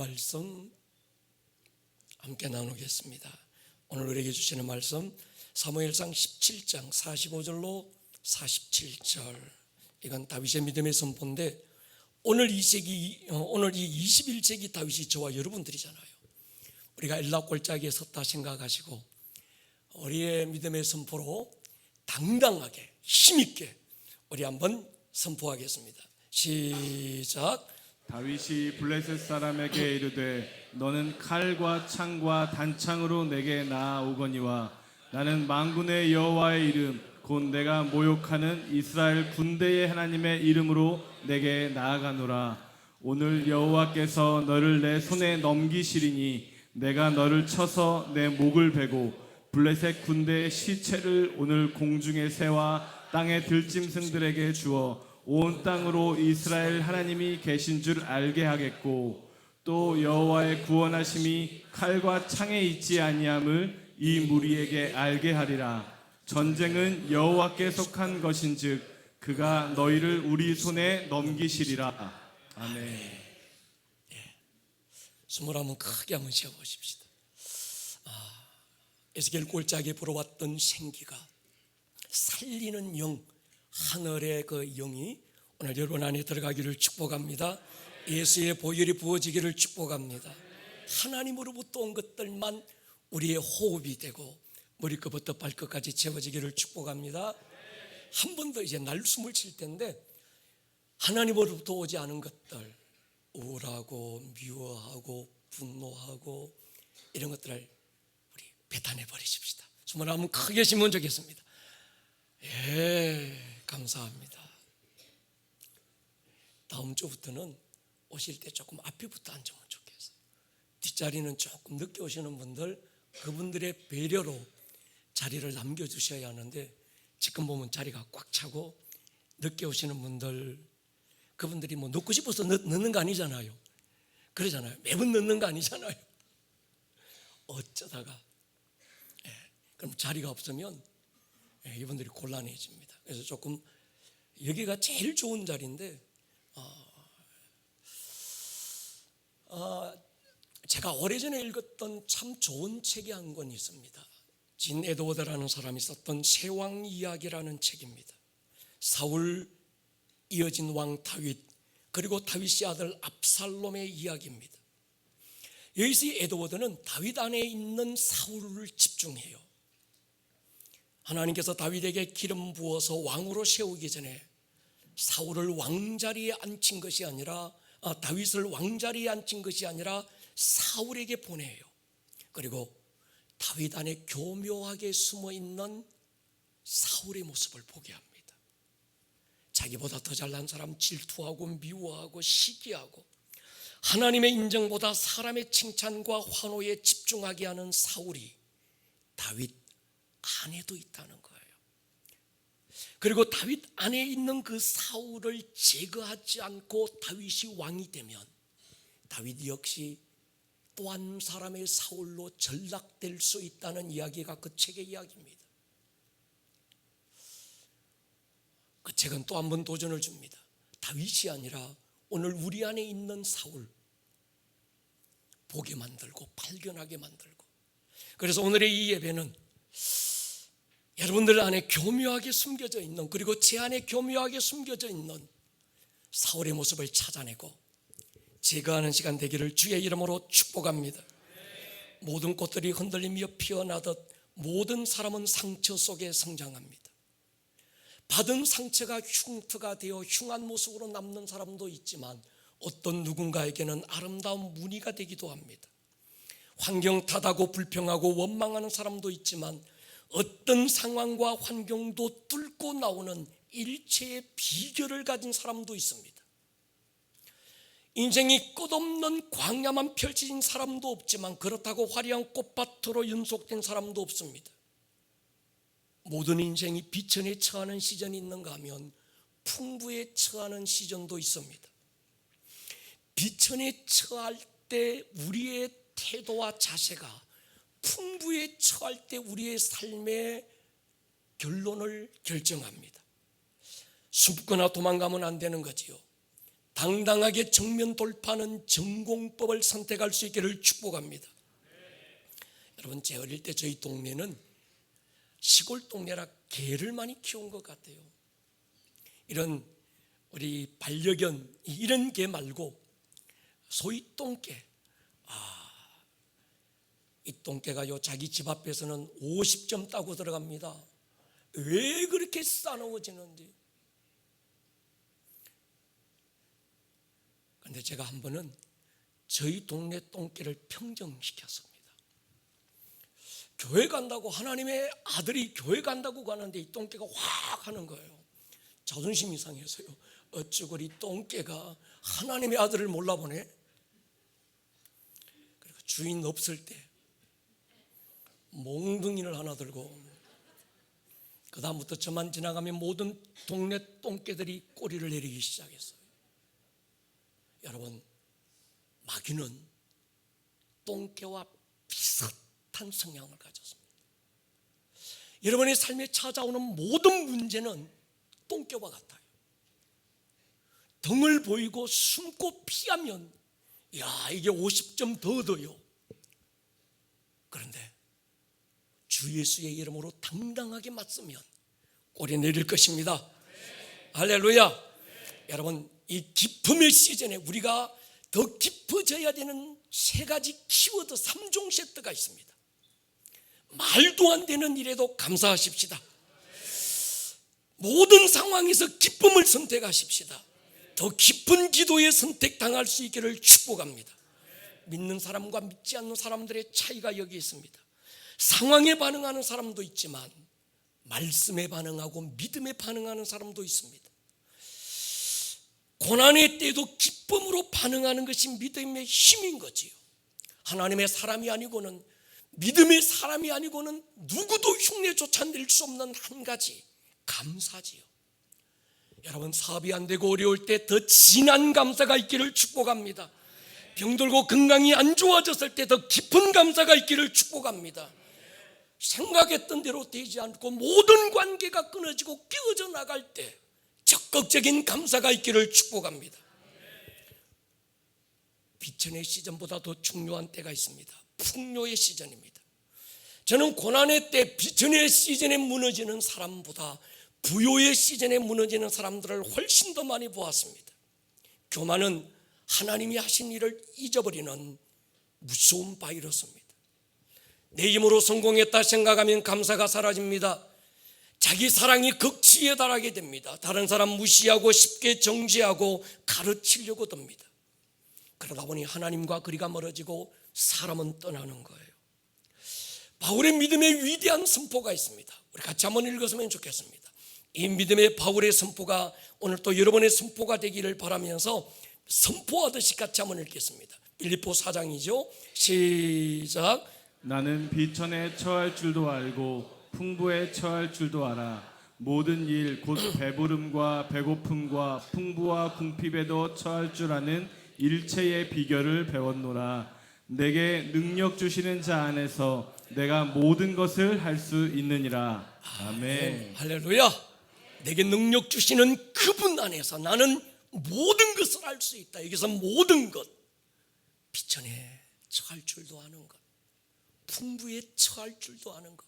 말씀 함께 나누겠습니다. 오늘 우리에게 주시는 말씀 사무엘상 17장 45절로 47절. 이건 다윗의 믿음의 선포인데 오늘 이 21세기 다윗이 저와 여러분들이잖아요. 우리가 엘라 골짜기에 섰다 생각하시고 우리의 믿음의 선포로 당당하게 힘있게 우리 한번 선포하겠습니다. 시작. 다윗이 블레셋 사람에게 이르되 너는 칼과 창과 단창으로 내게 나아오거니와 나는 만군의 여호와의 이름 곧 내가 모욕하는 이스라엘 군대의 하나님의 이름으로 내게 나아가노라. 오늘 여호와께서 너를 내 손에 넘기시리니 내가 너를 쳐서 내 목을 베고 블레셋 군대의 시체를 오늘 공중의 새와 땅의 들짐승들에게 주어 온 땅으로 이스라엘 하나님이 계신 줄 알게 하겠고 또 여호와의 구원하심이 칼과 창에 있지 아니함을 이 무리에게 알게 하리라. 전쟁은 여호와께 속한 것인즉 그가 너희를 우리 손에 넘기시리라. 아멘. 숨을 한번 크게 한번 쉬어보십시다. 에스겔 골짜기에 불어왔던 생기가 살리는 영, 하늘의 그 영이 오늘 여러분 안에 들어가기를 축복합니다. 예수의 보혈이 부어지기를 축복합니다. 하나님으로부터 온 것들만 우리의 호흡이 되고 머리끝부터 발끝까지 채워지기를 축복합니다. 한 번 더 이제 날숨을 칠 텐데 하나님으로부터 오지 않은 것들, 우울하고 미워하고 분노하고 이런 것들을 우리 배탄해 버리십시다. 숨을 한번 크게 쉬면 좋겠습니다. 감사합니다. 다음 주부터는 오실 때 조금 앞에부터 앉으면 좋겠어요. 뒷자리는 조금 늦게 오시는 분들, 그분들의 배려로 자리를 남겨주셔야 하는데 지금 보면 자리가 꽉 차고 늦게 오시는 분들, 그분들이 뭐 늦고 싶어서 늦는 거 아니잖아요. 그러잖아요. 매번 늦는 거 아니잖아요. 어쩌다가 그럼 자리가 없으면 이분들이 곤란해집니다. 그래서 조금 여기가 제일 좋은 자리인데 제가 오래전에 읽었던 참 좋은 책이 한 권 있습니다. 진 에드워드라는 사람이 썼던 세왕 이야기라는 책입니다. 사울 이어진 왕 다윗 그리고 다윗의 아들 압살롬의 이야기입니다. 여기서 에드워드는 다윗 안에 있는 사울을 집중해요. 하나님께서 다윗에게 기름 부어서 왕으로 세우기 전에 사울을 왕자리에 앉힌 것이 아니라 다윗을 왕자리에 앉힌 것이 아니라 사울에게 보내요. 그리고 다윗 안에 교묘하게 숨어있는 사울의 모습을 보게 합니다. 자기보다 더 잘난 사람 질투하고 미워하고 시기하고 하나님의 인정보다 사람의 칭찬과 환호에 집중하게 하는 사울이 다윗 안에도 있다는 거예요. 그리고 다윗 안에 있는 그 사울을 제거하지 않고 다윗이 왕이 되면 다윗 역시 또 한 사람의 사울로 전락될 수 있다는 이야기가 그 책의 이야기입니다. 그 책은 또 한 번 도전을 줍니다. 다윗이 아니라 오늘 우리 안에 있는 사울 보게 만들고 발견하게 만들고, 그래서 오늘의 이 예배는 여러분들 안에 교묘하게 숨겨져 있는, 그리고 제 안에 교묘하게 숨겨져 있는 사울의 모습을 찾아내고 제거하는 시간 되기를 주의 이름으로 축복합니다. 모든 꽃들이 흔들리며 피어나듯 모든 사람은 상처 속에 성장합니다. 받은 상처가 흉터가 되어 흉한 모습으로 남는 사람도 있지만 어떤 누군가에게는 아름다운 무늬가 되기도 합니다. 환경 탓하고 불평하고 원망하는 사람도 있지만 어떤 상황과 환경도 뚫고 나오는 일체의 비결을 가진 사람도 있습니다. 인생이 끝없는 광야만 펼쳐진 사람도 없지만 그렇다고 화려한 꽃밭으로 연속된 사람도 없습니다. 모든 인생이 비천에 처하는 시전이 있는가 하면 풍부에 처하는 시전도 있습니다. 비천에 처할 때 우리의 태도와 자세가 풍부에 처할 때 우리의 삶의 결론을 결정합니다. 숨거나 도망가면 안 되는 거지요. 당당하게 정면 돌파하는 전공법을 선택할 수 있기를 축복합니다. 여러분, 제 어릴 때 저희 동네는 시골 동네라 개를 많이 키운 것 같아요. 이런 우리 반려견 이런 개 말고 소위 똥개. 이 똥개가요 자기 집 앞에서는 50점 따고 들어갑니다. 왜 그렇게 싸놓아지는지. 그런데 제가 한 번은 저희 동네 똥개를 평정시켰습니다. 교회 간다고, 하나님의 아들이 교회 간다고 가는데 이 똥개가 확 하는 거예요. 자존심이 상해서요. 어쩌고 이 똥개가 하나님의 아들을 몰라보네. 그리고 주인 없을 때 몽둥이를 하나 들고, 그 다음부터 저만 지나가면 모든 동네 똥개들이 꼬리를 내리기 시작했어요. 여러분, 마귀는 똥개와 비슷한 성향을 가졌습니다. 여러분의 삶에 찾아오는 모든 문제는 똥개와 같아요. 등을 보이고 숨고 피하면 야, 이게 50점 더 얻어요. 그런데 주 예수의 이름으로 당당하게 맞서면 꼬리 내릴 것입니다. 할렐루야. 여러분, 이 기쁨의 시즌에 우리가 더 깊어져야 되는 세 가지 키워드 3종 세트가 있습니다. 말도 안 되는 일에도 감사하십시다. 모든 상황에서 기쁨을 선택하십시다. 더 깊은 기도에 선택당할 수 있기를 축복합니다. 믿는 사람과 믿지 않는 사람들의 차이가 여기 있습니다. 상황에 반응하는 사람도 있지만 말씀에 반응하고 믿음에 반응하는 사람도 있습니다. 고난의 때에도 기쁨으로 반응하는 것이 믿음의 힘인 거지요. 하나님의 사람이 아니고는, 믿음의 사람이 아니고는 누구도 흉내조차 낼 수 없는 한 가지, 감사지요. 여러분, 사업이 안 되고 어려울 때 더 진한 감사가 있기를 축복합니다. 병들고 건강이 안 좋아졌을 때 더 깊은 감사가 있기를 축복합니다. 생각했던 대로 되지 않고 모든 관계가 끊어지고 깨어져 나갈 때 적극적인 감사가 있기를 축복합니다. 비천의 시즌보다 더 중요한 때가 있습니다. 풍요의 시즌입니다. 저는 고난의 때 비천의 시즌에 무너지는 사람보다 부요의 시즌에 무너지는 사람들을 훨씬 더 많이 보았습니다. 교만은 하나님이 하신 일을 잊어버리는 무서운 바이러스입니다. 내 힘으로 성공했다 생각하면 감사가 사라집니다. 자기 사랑이 극치에 달하게 됩니다. 다른 사람 무시하고 쉽게 정죄하고 가르치려고 듭니다. 그러다 보니 하나님과 거리가 멀어지고 사람은 떠나는 거예요. 바울의 믿음의 위대한 선포가 있습니다. 우리 같이 한번 읽었으면 좋겠습니다. 이 믿음의 바울의 선포가 오늘 또 여러분의 선포가 되기를 바라면서 선포하듯이 같이 한번 읽겠습니다. 빌립보 4장이죠. 시작. 나는 비천에 처할 줄도 알고 풍부에 처할 줄도 알아. 모든 일 곧 배부름과 배고픔과 풍부와 궁핍에도 처할 줄 아는 일체의 비결을 배웠노라. 내게 능력 주시는 자 안에서 내가 모든 것을 할 수 있느니라. 아멘. 할렐루야. 내게 능력 주시는 그분 안에서 나는 모든 것을 할 수 있다. 여기서 모든 것, 비천에 처할 줄도 아는 것, 풍부에 처할 줄도 아는 것.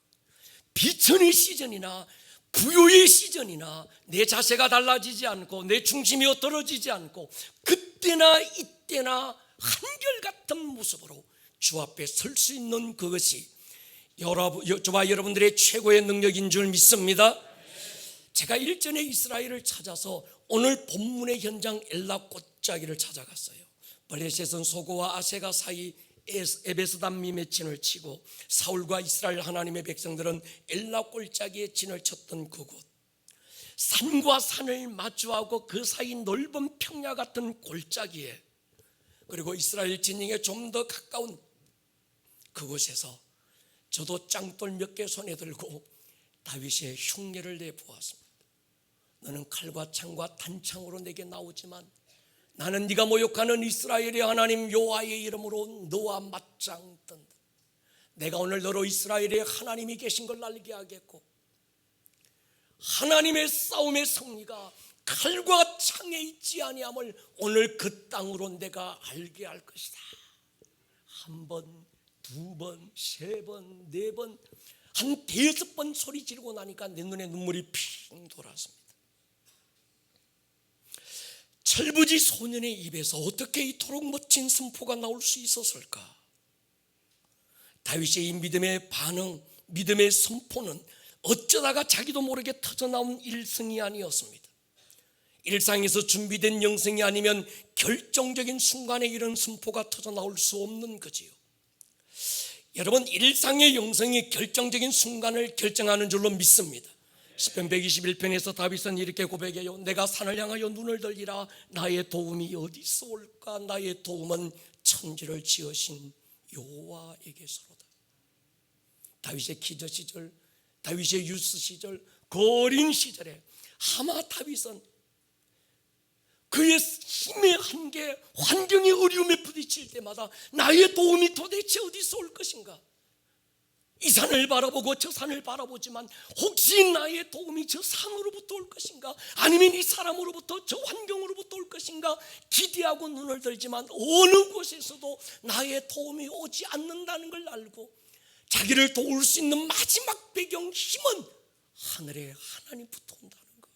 비천의 시즌이나 부요의 시즌이나 내 자세가 달라지지 않고 내 중심이 엇떨어지지 않고 그때나 이때나 한결같은 모습으로 주 앞에 설 수 있는 그것이 저와 여러분들의 최고의 능력인 줄 믿습니다. 제가 일전에 이스라엘을 찾아서 오늘 본문의 현장 엘라 골짜기를 찾아갔어요. 블레셋은 소고와 아세가 사이 에베스담밈에 진을 치고 사울과 이스라엘 하나님의 백성들은 엘라 골짜기에 진을 쳤던 그곳, 산과 산을 마주하고 그 사이 넓은 평야 같은 골짜기에, 그리고 이스라엘 진영에 좀 더 가까운 그곳에서 저도 짱돌 몇 개 손에 들고 다윗의 흉내를 내보았습니다. 너는 칼과 창과 단창으로 내게 나오지만 나는 네가 모욕하는 이스라엘의 하나님 여호와의 이름으로 너와 맞짱 뜬다. 내가 오늘 너로 이스라엘의 하나님이 계신 걸 알게 하겠고 하나님의 싸움의 승리가 칼과 창에 있지 아니함을 오늘 그 땅으로 내가 알게 할 것이다. 한 번, 두 번, 세 번, 네 번, 한 5번 소리 지르고 나니까 내 눈에 눈물이 핑 돌았습니다. 철부지 소년의 입에서 어떻게 이토록 멋진 선포가 나올 수 있었을까? 다윗의 이 믿음의 반응, 믿음의 선포는 어쩌다가 자기도 모르게 터져나온 일성이 아니었습니다. 일상에서 준비된 영성이 아니면 결정적인 순간에 이런 선포가 터져나올 수 없는 거지요. 여러분, 일상의 영성이 결정적인 순간을 결정하는 줄로 믿습니다. 시편 121편에서 다윗은 이렇게 고백해요. 내가 산을 향하여 눈을 들리라. 나의 도움이 어디서 올까? 나의 도움은 천지를 지으신 여호와에게서로다. 다윗의 기저 시절, 다윗의 유스 시절, 그 어린 시절에 아마 다윗은 그의 힘의 한계, 환경의 어려움에 부딪힐 때마다 나의 도움이 도대체 어디서 올 것인가? 이 산을 바라보고 저 산을 바라보지만 혹시 나의 도움이 저 산으로부터 올 것인가? 아니면 이 사람으로부터, 저 환경으로부터 올 것인가? 기대하고 눈을 들지만 어느 곳에서도 나의 도움이 오지 않는다는 걸 알고 자기를 도울 수 있는 마지막 배경 힘은 하늘에 하나님부터 온다는 거예요.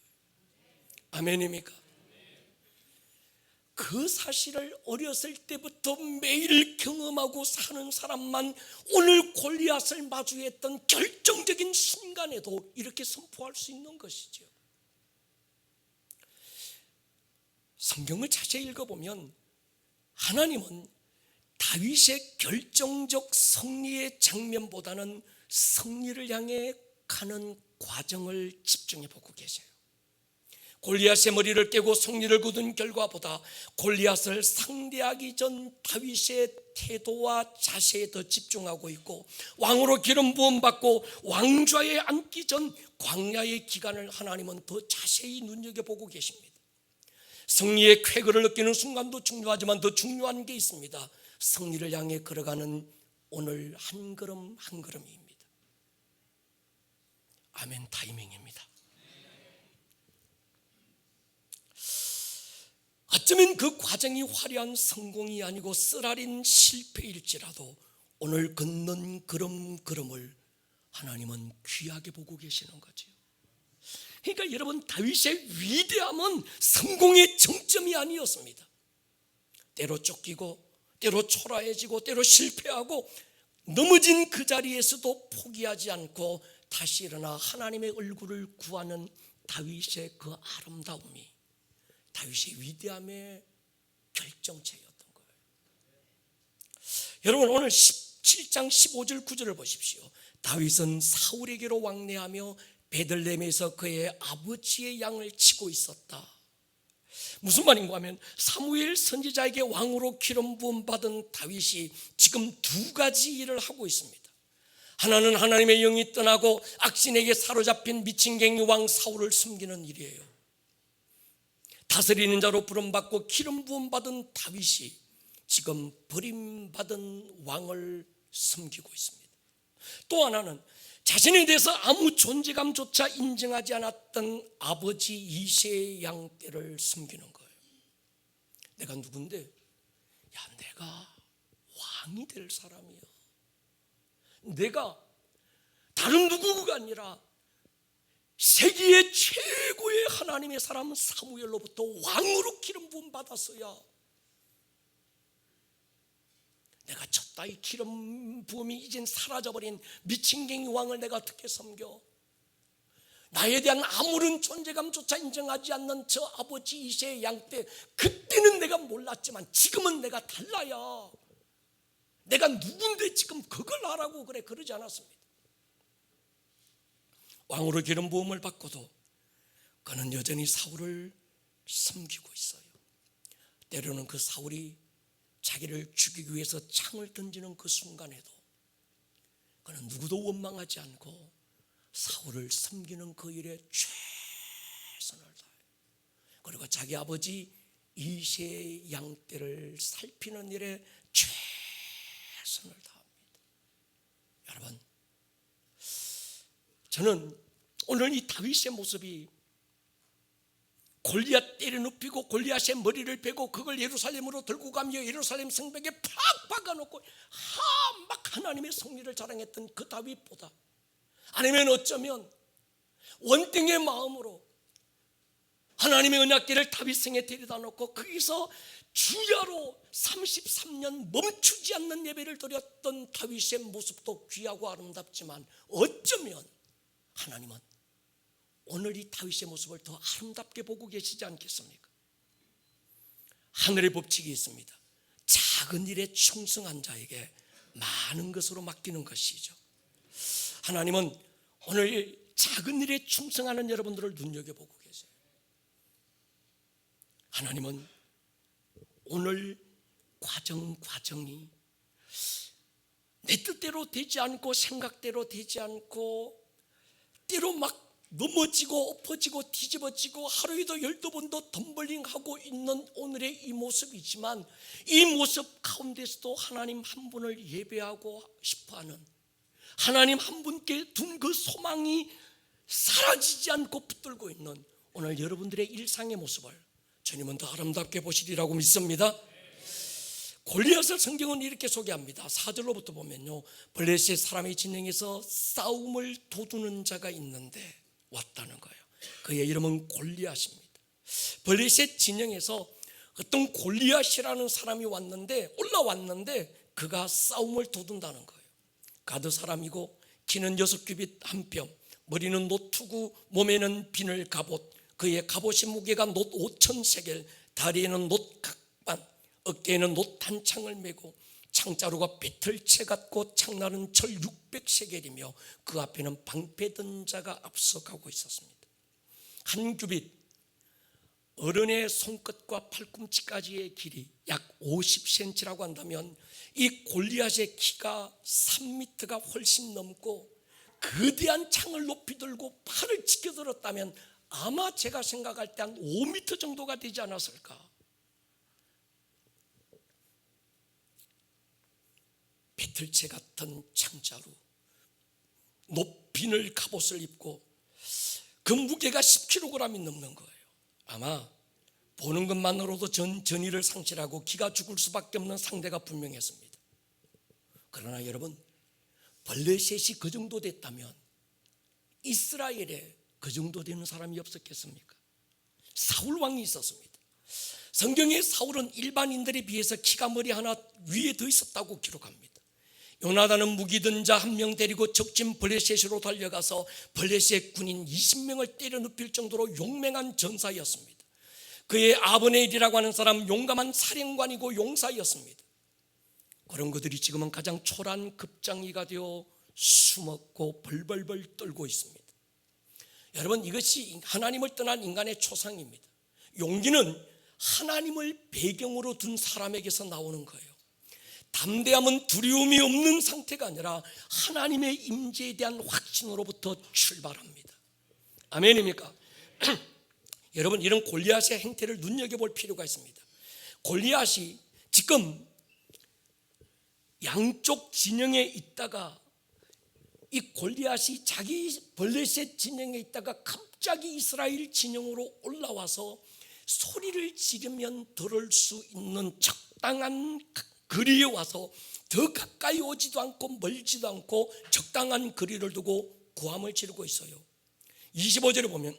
아멘입니까? 그 사실을 어렸을 때부터 매일 경험하고 사는 사람만 오늘 골리앗을 마주했던 결정적인 순간에도 이렇게 선포할 수 있는 것이죠. 성경을 자세히 읽어보면 하나님은 다윗의 결정적 승리의 장면보다는 승리를 향해 가는 과정을 집중해 보고 계세요. 골리앗의 머리를 깨고 승리를 거둔 결과보다 골리앗을 상대하기 전 다윗의 태도와 자세에 더 집중하고 있고, 왕으로 기름 부음 받고 왕좌에 앉기 전 광야의 기간을 하나님은 더 자세히 눈여겨보고 계십니다. 승리의 쾌거를 느끼는 순간도 중요하지만 더 중요한 게 있습니다. 승리를 향해 걸어가는 오늘 한 걸음 한 걸음입니다. 아멘. 타이밍입니다. 어쩌면 그 과정이 화려한 성공이 아니고 쓰라린 실패일지라도 오늘 걷는 걸음걸음을 하나님은 귀하게 보고 계시는 거죠. 그러니까 여러분, 다윗의 위대함은 성공의 정점이 아니었습니다. 때로 쫓기고 때로 초라해지고 때로 실패하고 넘어진 그 자리에서도 포기하지 않고 다시 일어나 하나님의 얼굴을 구하는 다윗의 그 아름다움이 다윗의 위대함의 결정체였던 거예요. 여러분, 오늘 17장 15절 9절을 보십시오. 다윗은 사울에게로 왕래하며 베들레헴에서 그의 아버지의 양을 치고 있었다. 무슨 말인가 하면 사무엘 선지자에게 왕으로 기름 부음 받은 다윗이 지금 두 가지 일을 하고 있습니다. 하나는 하나님의 영이 떠나고 악신에게 사로잡힌 미친갱이 왕 사울을 숨기는 일이에요. 다스리는 자로 부름받고 기름 부음 받은 다윗이 지금 버림받은 왕을 섬기고 있습니다. 또 하나는 자신에 대해서 아무 존재감조차 인정하지 않았던 아버지 이새의 양떼를 섬기는 거예요. 내가 누군데? 야, 내가 왕이 될 사람이야. 내가 다른 누구가 아니라 세계의 최고의 하나님의 사람 사무엘로부터 왕으로 기름 부음 받았어야 내가 저 따위 기름 부음이 이젠 사라져버린 미친갱이 왕을 내가 어떻게 섬겨? 나에 대한 아무런 존재감조차 인정하지 않는 저 아버지 이새의 양떼, 그때는 내가 몰랐지만 지금은 내가 달라야 내가 누군데 지금 그걸 하라고 그래, 그러지 않았습니다. 왕으로 기름 부음을 받고도 그는 여전히 사울을 섬기고 있어요. 때로는 그 사울이 자기를 죽이기 위해서 창을 던지는 그 순간에도 그는 누구도 원망하지 않고 사울을 섬기는 그 일에 최선을 다해요. 그리고 자기 아버지 이새의 양떼를 살피는 일에 최선을 다합니다. 여러분, 저는 오늘 이 다윗의 모습이 골리앗 때려눕히고 골리앗의 머리를 베고 그걸 예루살렘으로 들고 가며 예루살렘 성벽에 팍 박아놓고 막 하나님의 승리를 자랑했던 그 다윗보다, 아니면 어쩌면 원땡의 마음으로 하나님의 언약궤를 다윗성에 데려다 놓고 거기서 주야로 33년 멈추지 않는 예배를 드렸던 다윗의 모습도 귀하고 아름답지만, 어쩌면 하나님은 오늘 이 다윗의 모습을 더 아름답게 보고 계시지 않겠습니까? 하늘의 법칙이 있습니다. 작은 일에 충성한 자에게 많은 것으로 맡기는 것이죠. 하나님은 오늘 작은 일에 충성하는 여러분들을 눈여겨보고 계세요. 하나님은 오늘 과정이 내 뜻대로 되지 않고 생각대로 되지 않고 때로 막 넘어지고 엎어지고 뒤집어지고 하루에도 12번도 덤블링하고 있는 오늘의 이 모습이지만, 이 모습 가운데서도 하나님 한 분을 예배하고 싶어하는, 하나님 한 분께 둔 그 소망이 사라지지 않고 붙들고 있는 오늘 여러분들의 일상의 모습을 주님은 더 아름답게 보시리라고 믿습니다. 골리앗을 성경은 이렇게 소개합니다. 4절로부터 보면요, 블레셋 사람의 진영에서 싸움을 도두는 자가 있는데 왔다는 거예요. 그의 이름은 골리앗입니다. 블레셋 진영에서 어떤 골리앗이라는 사람이 올라왔는데 그가 싸움을 도둔다는 거예요. 가드 사람이고 키는 6규빗 1뼘, 머리는 노투구, 몸에는 비늘 갑옷, 그의 갑옷의 무게가 놋 5,000세겔, 다리에는 놋 각반, 어깨에는 놋 단창을 메고 창자루가 배틀채 같고 창날은 철 600세겔이며 그 앞에는 방패 든 자가 앞서가고 있었습니다. 한 규빗, 어른의 손끝과 팔꿈치까지의 길이 약 50cm라고 한다면 이 골리앗의 키가 3m가 훨씬 넘고 거대한 창을 높이 들고 팔을 지켜들었다면 아마 제가 생각할 때 한 5m 정도가 되지 않았을까. 배틀채 같은 창자루, 높이늘 갑옷을 입고 그 무게가 10kg이 넘는 거예요. 아마 보는 것만으로도 전의를 상실하고 기가 죽을 수밖에 없는 상대가 분명했습니다. 그러나 여러분, 블레셋이 그 정도 됐다면 이스라엘에 그 정도 되는 사람이 없었겠습니까? 사울 왕이 있었습니다. 성경에 사울은 일반인들에 비해서 키가 머리 하나 위에 더 있었다고 기록합니다. 요나단은 무기 든 자 한 명 데리고 적진 블레셋으로 달려가서 블레셋 군인 20명을 때려 눕힐 정도로 용맹한 전사였습니다. 그의 아브넬이라고 하는 사람 용감한 사령관이고 용사였습니다. 그런 그들이 지금은 가장 초라한 급장이가 되어 숨었고 벌벌벌 떨고 있습니다. 여러분, 이것이 하나님을 떠난 인간의 초상입니다. 용기는 하나님을 배경으로 둔 사람에게서 나오는 거예요. 담대함은 두려움이 없는 상태가 아니라 하나님의 임재에 대한 확신으로부터 출발합니다. 아멘입니까? 여러분, 이런 골리앗의 행태를 눈여겨볼 필요가 있습니다. 골리앗이 지금 양쪽 진영에 있다가 이 골리앗이 자기 블레셋 진영에 있다가 갑자기 이스라엘 진영으로 올라와서 소리를 지르면 들을 수 있는 적당한 거리에 와서 더 가까이 오지도 않고 멀지도 않고 적당한 거리를 두고 고함을 지르고 있어요. 25절에 보면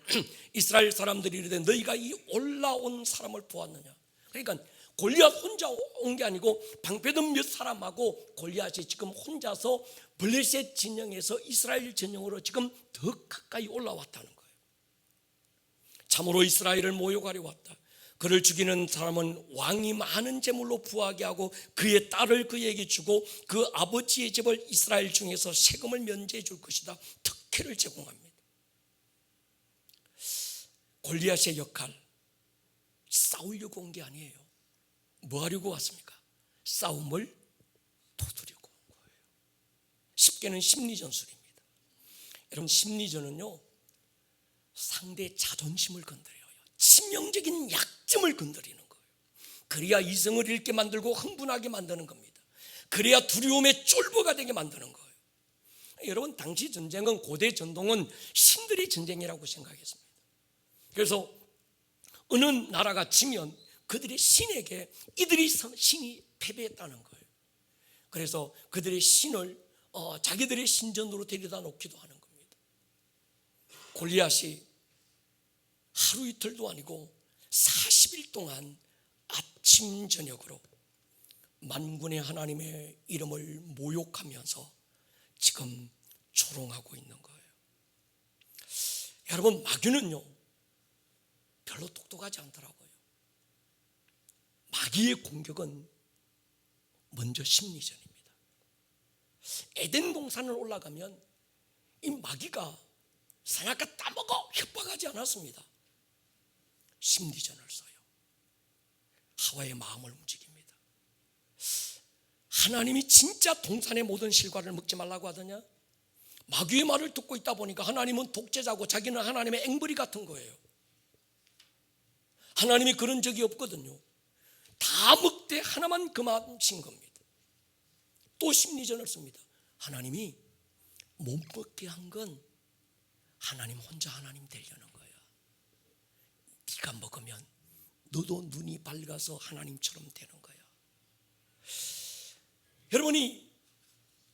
이스라엘 사람들이 이르되 너희가 이 올라온 사람을 보았느냐. 그러니까 골리앗 혼자 온 게 아니고 방패든 몇 사람하고 골리앗이 지금 혼자서 블레셋 진영에서 이스라엘 진영으로 지금 더 가까이 올라왔다는 거예요. 참으로 이스라엘을 모욕하려 왔다. 그를 죽이는 사람은 왕이 많은 재물로 부하게 하고 그의 딸을 그에게 주고 그 아버지의 집을 이스라엘 중에서 세금을 면제해 줄 것이다. 특혜를 제공합니다. 골리앗의 역할, 싸우려고 온 게 아니에요. 뭐 하려고 왔습니까? 싸움을 도두려고 온 거예요. 쉽게는 심리전술입니다. 여러분, 심리전은요, 상대의 자존심을 건드려요. 치명적인 약점을 건드리는 거예요. 그래야 이성을 잃게 만들고 흥분하게 만드는 겁니다. 그래야 두려움의 쫄보가 되게 만드는 거예요. 여러분, 당시 전쟁은, 고대 전동은 신들의 전쟁이라고 생각했습니다. 그래서 어느 나라가 지면 그들의 신에게 이들이 신이 패배했다는 거예요. 그래서 그들의 신을 자기들의 신전으로 데려다 놓기도 하는 겁니다. 골리앗이 하루 이틀도 아니고 40일 동안 아침 저녁으로 만군의 하나님의 이름을 모욕하면서 지금 조롱하고 있는 거예요. 여러분, 마귀는요 별로 똑똑하지 않더라고요. 마귀의 공격은 먼저 심리전입니다. 에덴 동산을 올라가면 이 마귀가 선악과 따먹어 협박하지 않았습니다. 심리전을 써요. 하와의 마음을 움직입니다. 하나님이 진짜 동산의 모든 실과를 먹지 말라고 하더냐? 마귀의 말을 듣고 있다 보니까 하나님은 독재자고 자기는 하나님의 앵벌이 같은 거예요. 하나님이 그런 적이 없거든요. 다 먹되 하나만 그만신 겁니다. 또 심리전을 씁니다. 하나님이 못 먹게 한 건 하나님 혼자 하나님 되려는 거야. 네가 먹으면 너도 눈이 밝아서 하나님처럼 되는 거야. 여러분이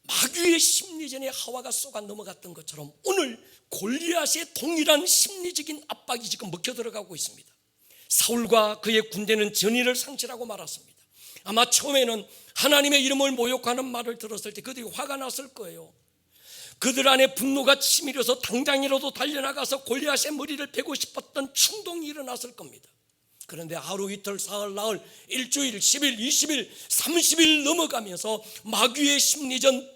마귀의 심리전에 하와가 쏘가 넘어갔던 것처럼 오늘 골리앗의 동일한 심리적인 압박이 지금 먹혀 들어가고 있습니다. 사울과 그의 군대는 전의를 상실하고 말았습니다. 아마 처음에는 하나님의 이름을 모욕하는 말을 들었을 때 그들이 화가 났을 거예요. 그들 안에 분노가 치밀어서 당장이라도 달려나가서 골리앗의 머리를 베고 싶었던 충동이 일어났을 겁니다. 그런데 하루 이틀 사흘 나흘 일주일 10일 20일 30일 넘어가면서 마귀의 심리전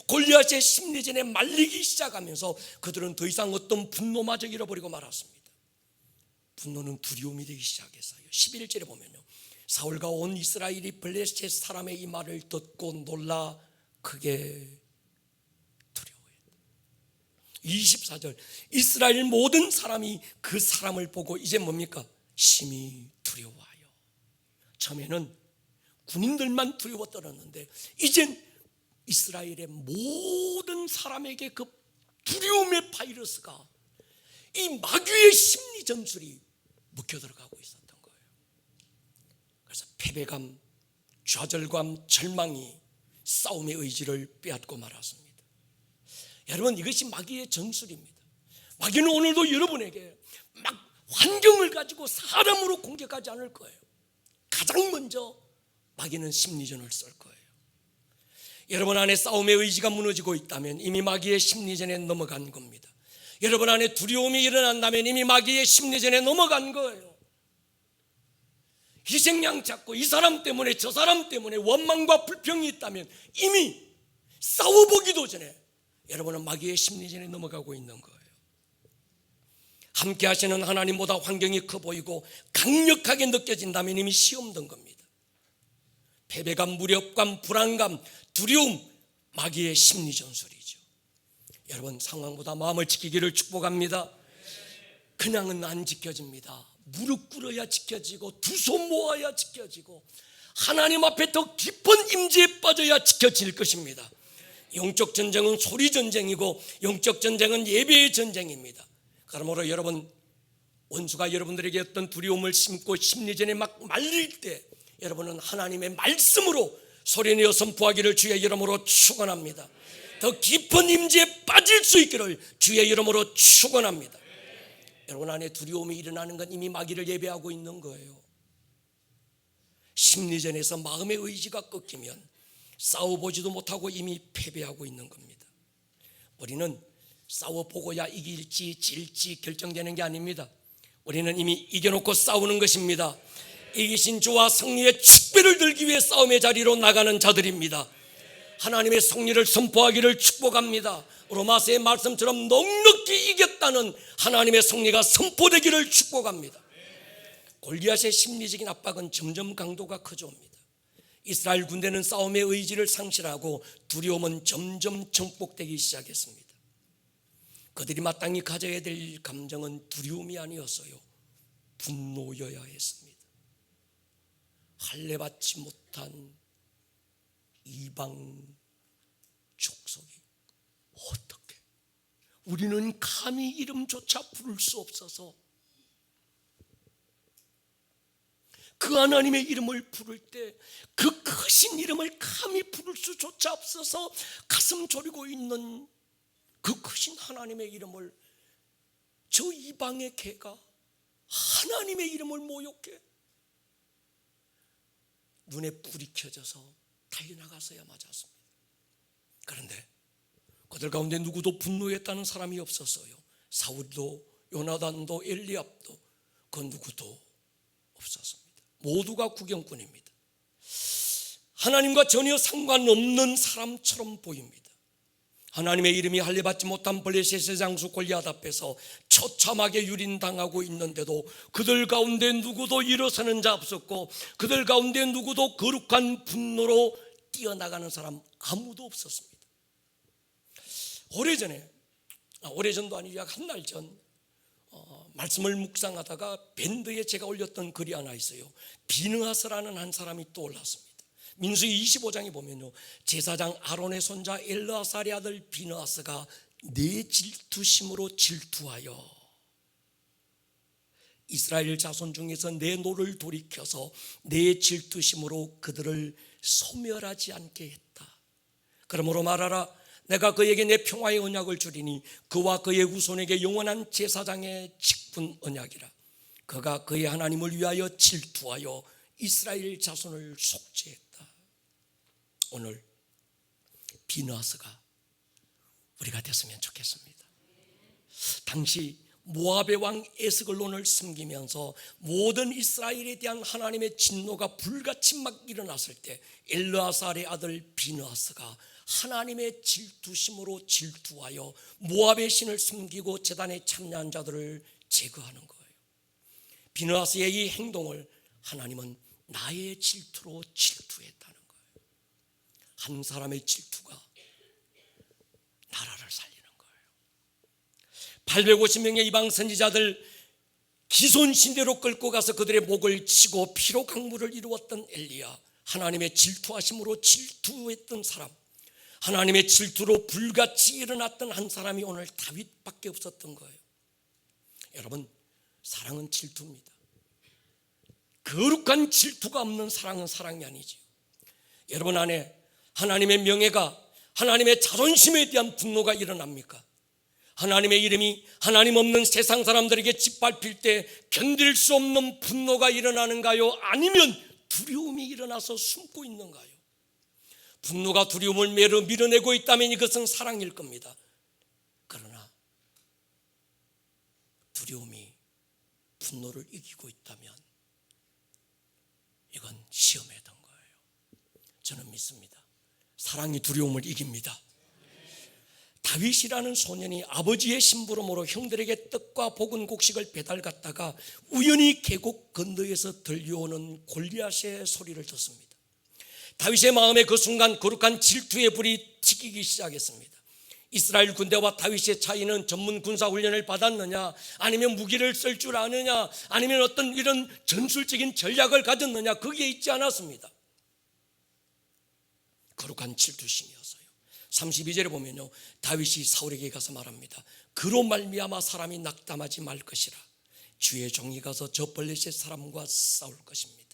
골리앗의 심리전에 말리기 시작하면서 그들은 더 이상 어떤 분노마저 잃어버리고 말았습니다. 분노는 두려움이 되기 시작했어요. 11절에 보면요, 사울과 온 이스라엘이 블레셋 사람의 이 말을 듣고 놀라 크게 두려워했다. 24절, 이스라엘 모든 사람이 그 사람을 보고 이제 뭡니까? 심히 두려워하여. 처음에는 군인들만 두려워 떨었는데 이젠 이스라엘의 모든 사람에게 그 두려움의 바이러스가, 이 마귀의 심리 전술이 묵혀 들어가고 있었던 거예요. 그래서 패배감, 좌절감, 절망이 싸움의 의지를 빼앗고 말았습니다. 여러분, 이것이 마귀의 전술입니다. 마귀는 오늘도 여러분에게 막 환경을 가지고 사람으로 공격하지 않을 거예요. 가장 먼저 마귀는 심리전을 쓸 거예요. 여러분 안에 싸움의 의지가 무너지고 있다면 이미 마귀의 심리전에 넘어간 겁니다. 여러분 안에 두려움이 일어난다면 이미 마귀의 심리전에 넘어간 거예요. 희생양 찾고 이 사람 때문에 저 사람 때문에 원망과 불평이 있다면 이미 싸워보기도 전에 여러분은 마귀의 심리전에 넘어가고 있는 거예요. 함께 하시는 하나님보다 환경이 커 보이고 강력하게 느껴진다면 이미 시험 든 겁니다. 패배감, 무력감, 불안감, 두려움, 마귀의 심리 전술이죠. 여러분, 상황보다 마음을 지키기를 축복합니다. 그냥은 안 지켜집니다. 무릎 꿇어야 지켜지고 두 손 모아야 지켜지고 하나님 앞에 더 깊은 임재에 빠져야 지켜질 것입니다. 영적 전쟁은 소리 전쟁이고 영적 전쟁은 예배의 전쟁입니다. 그러므로 여러분, 원수가 여러분들에게 어떤 두려움을 심고 심리전에 막 말릴 때 여러분은 하나님의 말씀으로 소리내어 선포하기를 주의 이름으로 축원합니다. 더 깊은 임재에 빠질 수 있기를 주의 이름으로 축원합니다. 여러분 안에 두려움이 일어나는 건 이미 마귀를 예배하고 있는 거예요. 심리전에서 마음의 의지가 꺾이면 싸워보지도 못하고 이미 패배하고 있는 겁니다. 우리는 싸워보고야 이길지 질지 결정되는 게 아닙니다. 우리는 이미 이겨놓고 싸우는 것입니다. 이기신 주와 승리의 축배를 들기 위해 싸움의 자리로 나가는 자들입니다. 하나님의 승리를 선포하기를 축복합니다. 로마서의 말씀처럼 넉넉히 이겼다는 하나님의 승리가 선포되기를 축복합니다. 골리앗의 심리적인 압박은 점점 강도가 커져옵니다. 이스라엘 군대는 싸움의 의지를 상실하고 두려움은 점점 정복되기 시작했습니다. 그들이 마땅히 가져야 될 감정은 두려움이 아니었어요. 분노여야 했습니다. 할례받지 못한 이방 족속이 어떻게, 우리는 감히 이름조차 부를 수 없어서 그 하나님의 이름을 부를 때 그 크신 이름을 감히 부를 수조차 없어서 가슴 졸이고 있는 그 크신 하나님의 이름을 저 이방의 개가 하나님의 이름을 모욕해 눈에 불이 켜져서 달려나가서야 맞았습니다. 그런데 그들 가운데 누구도 분노했다는 사람이 없었어요. 사울도 요나단도 엘리압도 그 누구도 없었습니다. 모두가 구경꾼입니다. 하나님과 전혀 상관없는 사람처럼 보입니다. 하나님의 이름이 할례받지 못한 블레셋의 장수 골리앗 앞에서 처참하게 유린당하고 있는데도 그들 가운데 누구도 일어서는 자 없었고 그들 가운데 누구도 거룩한 분노로 뛰어나가는 사람 아무도 없었습니다. 오래전도 아니라 한 달 전 말씀을 묵상하다가 밴드에 제가 올렸던 글이 하나 있어요. 비느하스라는 한 사람이 떠올랐습니다. 민수기 25장에 보면요, 제사장 아론의 손자 엘르아살의 아들 비느하스가 내 질투심으로 질투하여 이스라엘 자손 중에서 내 노를 돌이켜서 내 질투심으로 그들을 소멸하지 않게 했다. 그러므로 말하라, 내가 그에게 내 평화의 언약을 주리니 그와 그의 후손에게 영원한 제사장의 직분 언약이라. 그가 그의 하나님을 위하여 질투하여 이스라엘 자손을 속죄했다. 오늘 비느하스가 우리가 됐으면 좋겠습니다. 당시 모압의 왕 에스글론을 섬기면서 모든 이스라엘에 대한 하나님의 진노가 불같이 막 일어났을 때 엘르아살의 아들 비느하스가 하나님의 질투심으로 질투하여 모압의 신을 섬기고 제단에 참여한 자들을 제거하는 거예요. 비느하스의 이 행동을 하나님은 나의 질투로 질투했다는 거예요. 한 사람의 질투가 나라를 살리는 거예요. 850명의 이방 선지자들 기손신대로 끌고 가서 그들의 목을 치고 피로 강물을 이루었던 엘리야, 하나님의 질투하심으로 질투했던 사람, 하나님의 질투로 불같이 일어났던 한 사람이 오늘 다윗밖에 없었던 거예요. 여러분, 사랑은 질투입니다. 거룩한 질투가 없는 사랑은 사랑이 아니죠. 여러분 안에 하나님의 명예가, 하나님의 자존심에 대한 분노가 일어납니까? 하나님의 이름이 하나님 없는 세상 사람들에게 짓밟힐 때 견딜 수 없는 분노가 일어나는가요? 아니면 두려움이 일어나서 숨고 있는가요? 분노가 두려움을 밀어내고 있다면 이것은 사랑일 겁니다. 그러나 두려움이 분노를 이기고 있다면 이건 시험에 든 거예요. 저는 믿습니다. 사랑이 두려움을 이깁니다. 다윗이라는 소년이 아버지의 심부름으로 형들에게 떡과 볶은 곡식을 배달 갔다가 우연히 계곡 건너에서 들려오는 골리앗의 소리를 듣습니다. 다윗의 마음에 그 순간 거룩한 질투의 불이 튀기기 시작했습니다. 이스라엘 군대와 다윗의 차이는 전문 군사 훈련을 받았느냐, 아니면 무기를 쓸 줄 아느냐, 아니면 어떤 이런 전술적인 전략을 가졌느냐, 거기에 있지 않았습니다. 거룩한 질투심이었어요. 32절에 보면요, 다윗이 사울에게 가서 말합니다. 그로 말미암아 사람이 낙담하지 말 것이라. 주의 종이 가서 저 블레셋 사람과 싸울 것입니다.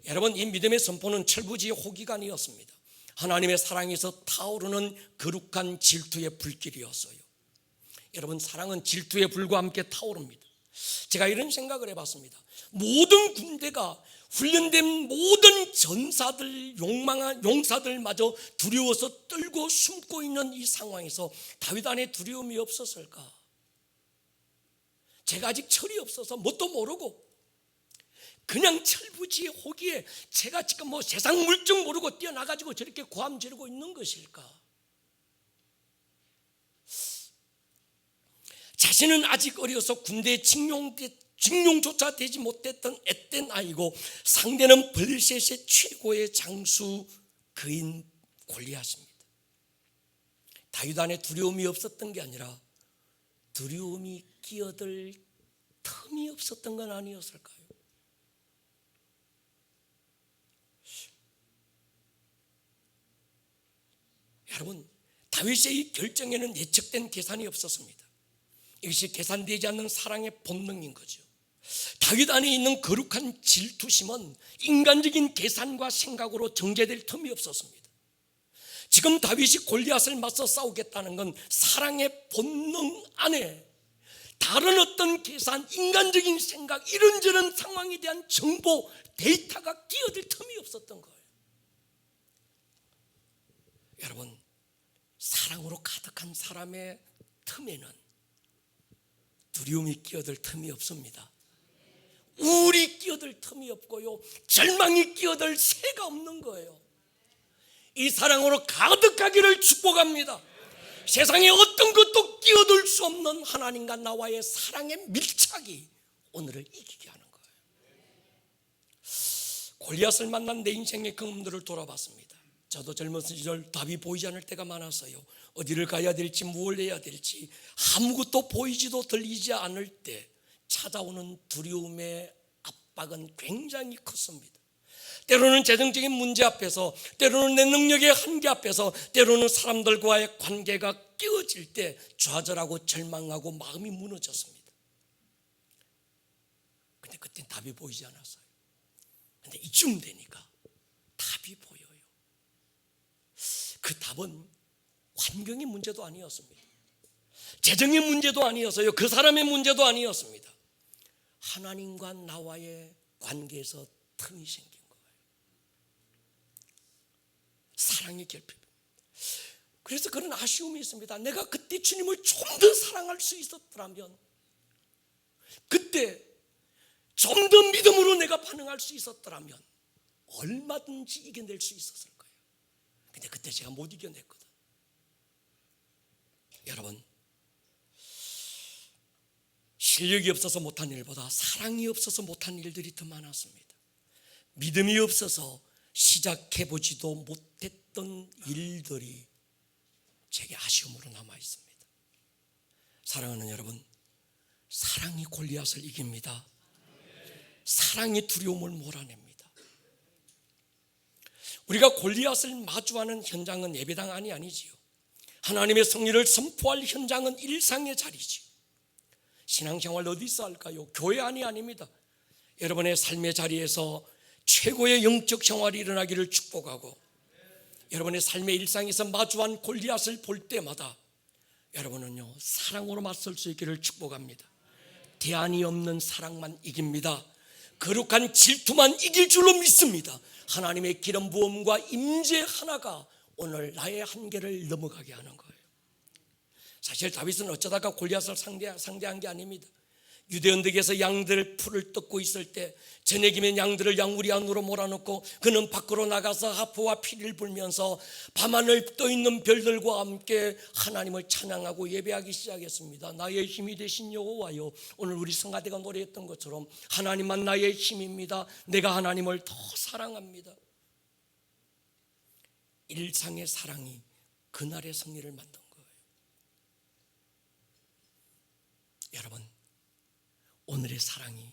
여러분, 이 믿음의 선포는 철부지의 호기간이었습니다. 하나님의 사랑에서 타오르는 거룩한 질투의 불길이었어요. 여러분, 사랑은 질투의 불과 함께 타오릅니다. 제가 이런 생각을 해봤습니다. 모든 군대가 훈련된 모든 전사들, 용사들마저 두려워서 떨고 숨고 있는 이 상황에서 다윗 안에 두려움이 없었을까? 제가 아직 철이 없어서 뭣도 모르고 그냥 철부지의 호기에 제가 지금 세상 물정 모르고 뛰어나가지고 저렇게 고함 지르고 있는 것일까? 자신은 아직 어려서 군대에 징용조차 되지 못했던 앳된 아이고 상대는 블레셋의 최고의 장수 그인 골리앗입니다. 다윗 안에 두려움이 없었던 게 아니라 두려움이 끼어들 틈이 없었던 건 아니었을까요? 여러분, 다윗의 이 결정에는 예측된 계산이 없었습니다. 이것이 계산되지 않는 사랑의 본능인 거죠. 다윗 안에 있는 거룩한 질투심은 인간적인 계산과 생각으로 정제될 틈이 없었습니다. 지금 다윗이 골리앗을 맞서 싸우겠다는 건 사랑의 본능 안에 다른 어떤 계산, 인간적인 생각, 이런저런 상황에 대한 정보, 데이터가 끼어들 틈이 없었던 거예요. 여러분, 사랑으로 가득한 사람의 틈에는 두려움이 끼어들 틈이 없습니다. 우울이 끼어들 틈이 없고요, 절망이 끼어들 새가 없는 거예요. 이 사랑으로 가득하기를 축복합니다. 세상에 어떤 것도 끼어들 수 없는 하나님과 나와의 사랑의 밀착이 오늘을 이기게 하는 거예요. 골리앗을 만난 내 인생의 경험들을 돌아봤습니다. 저도 젊은 시절 답이 보이지 않을 때가 많았어요. 어디를 가야 될지, 무엇을 해야 될지 아무것도 보이지도 들리지 않을 때 찾아오는 두려움의 압박은 굉장히 컸습니다. 때로는 재정적인 문제 앞에서, 때로는 내 능력의 한계 앞에서, 때로는 사람들과의 관계가 깨어질 때 좌절하고 절망하고 마음이 무너졌습니다. 근데 그땐 답이 보이지 않았어요. 근데 이쯤 되니까 답이 보여요. 그 답은 환경의 문제도 아니었습니다. 재정의 문제도 아니었어요. 그 사람의 문제도 아니었습니다. 하나님과 나와의 관계에서 틈이 생긴 거예요. 사랑의 결핍입니다. 그래서 그런 아쉬움이 있습니다. 내가 그때 주님을 좀 더 사랑할 수 있었더라면, 그때 좀 더 믿음으로 내가 반응할 수 있었더라면 얼마든지 이겨낼 수 있었을 거예요. 근데 그때 제가 못 이겨냈거든. 여러분, 실력이 없어서 못한 일보다 사랑이 없어서 못한 일들이 더 많았습니다. 믿음이 없어서 시작해보지도 못했던 일들이 제게 아쉬움으로 남아 있습니다. 사랑하는 여러분, 사랑이 골리앗을 이깁니다. 사랑이 두려움을 몰아냅니다. 우리가 골리앗을 마주하는 현장은 예배당 안이 아니지요. 하나님의 성리를 선포할 현장은 일상의 자리지요. 신앙생활 어디서 할까요? 교회 안이 아닙니다. 여러분의 삶의 자리에서 최고의 영적 생활이 일어나기를 축복하고, 여러분의 삶의 일상에서 마주한 골리앗을 볼 때마다 여러분은요, 사랑으로 맞설 수 있기를 축복합니다. 대안이 없는 사랑만 이깁니다. 거룩한 질투만 이길 줄로 믿습니다. 하나님의 기름 부음과 임재 하나가 오늘 나의 한계를 넘어가게 하는 거예요. 사실 다윗은 어쩌다가 골리앗을 상대한 게 아닙니다. 유대 언덕에서 양들 풀을 뜯고 있을 때 저녁이면 양들을 양우리 안으로 몰아넣고 그는 밖으로 나가서 하프와 피리를 불면서 밤하늘 떠있는 별들과 함께 하나님을 찬양하고 예배하기 시작했습니다. 나의 힘이 되신 여호와여. 오늘 우리 성가대가 노래했던 것처럼 하나님만 나의 힘입니다. 내가 하나님을 더 사랑합니다. 일상의 사랑이 그날의 승리를 만든 거예요. 여러분, 오늘의 사랑이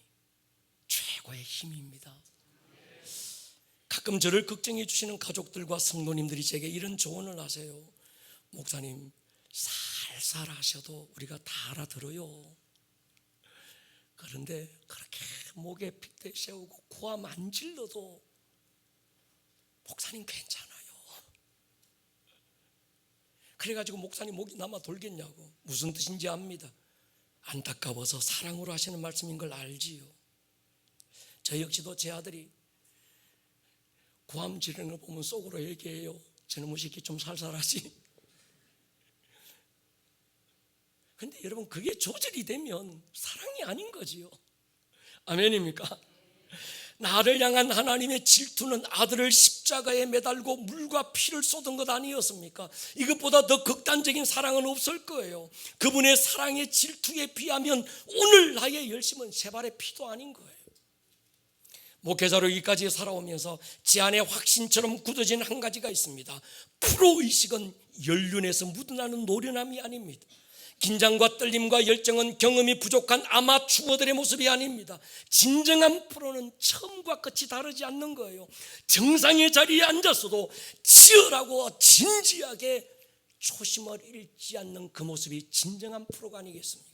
최고의 힘입니다. 가끔 저를 걱정해 주시는 가족들과 성도님들이 제게 이런 조언을 하세요. 목사님, 살살 하셔도 우리가 다 알아들어요. 그런데 그렇게 목에 핏대 세우고 코암 안 질러도 목사님 괜찮아요. 그래가지고 목사님 목이 남아 돌겠냐고. 무슨 뜻인지 압니다. 안타까워서 사랑으로 하시는 말씀인 걸 알지요. 저 역시도 제 아들이 고함 지르는 걸 보면 속으로 얘기해요. 저놈의 새끼 좀 살살하지. 근데 여러분, 그게 조절이 되면 사랑이 아닌 거지요. 아멘입니까? 나를 향한 하나님의 질투는 아들을 십자가에 매달고 물과 피를 쏟은 것 아니었습니까? 이것보다 더 극단적인 사랑은 없을 거예요. 그분의 사랑의 질투에 비하면 오늘 나의 열심은 세 발의 피도 아닌 거예요. 목회자로 여기까지 살아오면서 제 안에 확신처럼 굳어진 한 가지가 있습니다. 프로의식은 연륜에서 묻어나는 노련함이 아닙니다. 긴장과 떨림과 열정은 경험이 부족한 아마추어들의 모습이 아닙니다. 진정한 프로는 처음과 끝이 다르지 않는 거예요. 정상의 자리에 앉았어도 치열하고 진지하게 초심을 잃지 않는 그 모습이 진정한 프로가 아니겠습니까?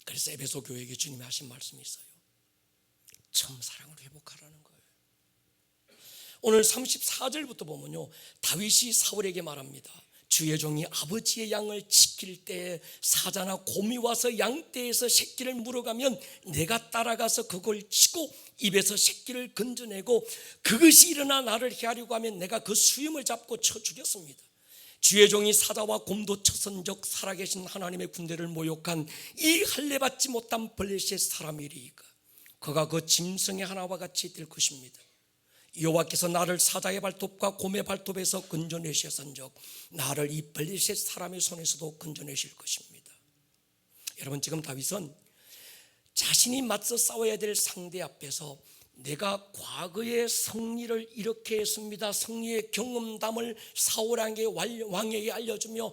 그래서 그래서 에베소 교회에게 주님이 하신 말씀이 있어요. 처음 사랑을 회복하라는 거예요. 오늘 34절부터 보면요, 다윗이 사울에게 말합니다. 주의 종이 아버지의 양을 지킬 때 사자나 곰이 와서 양떼에서 새끼를 물어가면 내가 따라가서 그걸 치고 입에서 새끼를 건져내고 그것이 일어나 나를 해하려고 하면 내가 그 수염을 잡고 쳐 죽였습니다. 주의 종이 사자와 곰도 쳐선적 살아계신 하나님의 군대를 모욕한 이 할례받지 못한 블레셋 사람이리이까 그가 그 짐승의 하나와 같이 될 것입니다. 여호와께서 나를 사자의 발톱과 곰의 발톱에서 건져내셨은즉 나를 이 블레셋 사람의 손에서도 건져내실 것입니다. 여러분, 지금 다윗은 자신이 맞서 싸워야 될 상대 앞에서 내가 과거의 승리를 이렇게 했습니다, 승리의 경험담을 사울왕에게 왕에게 알려주며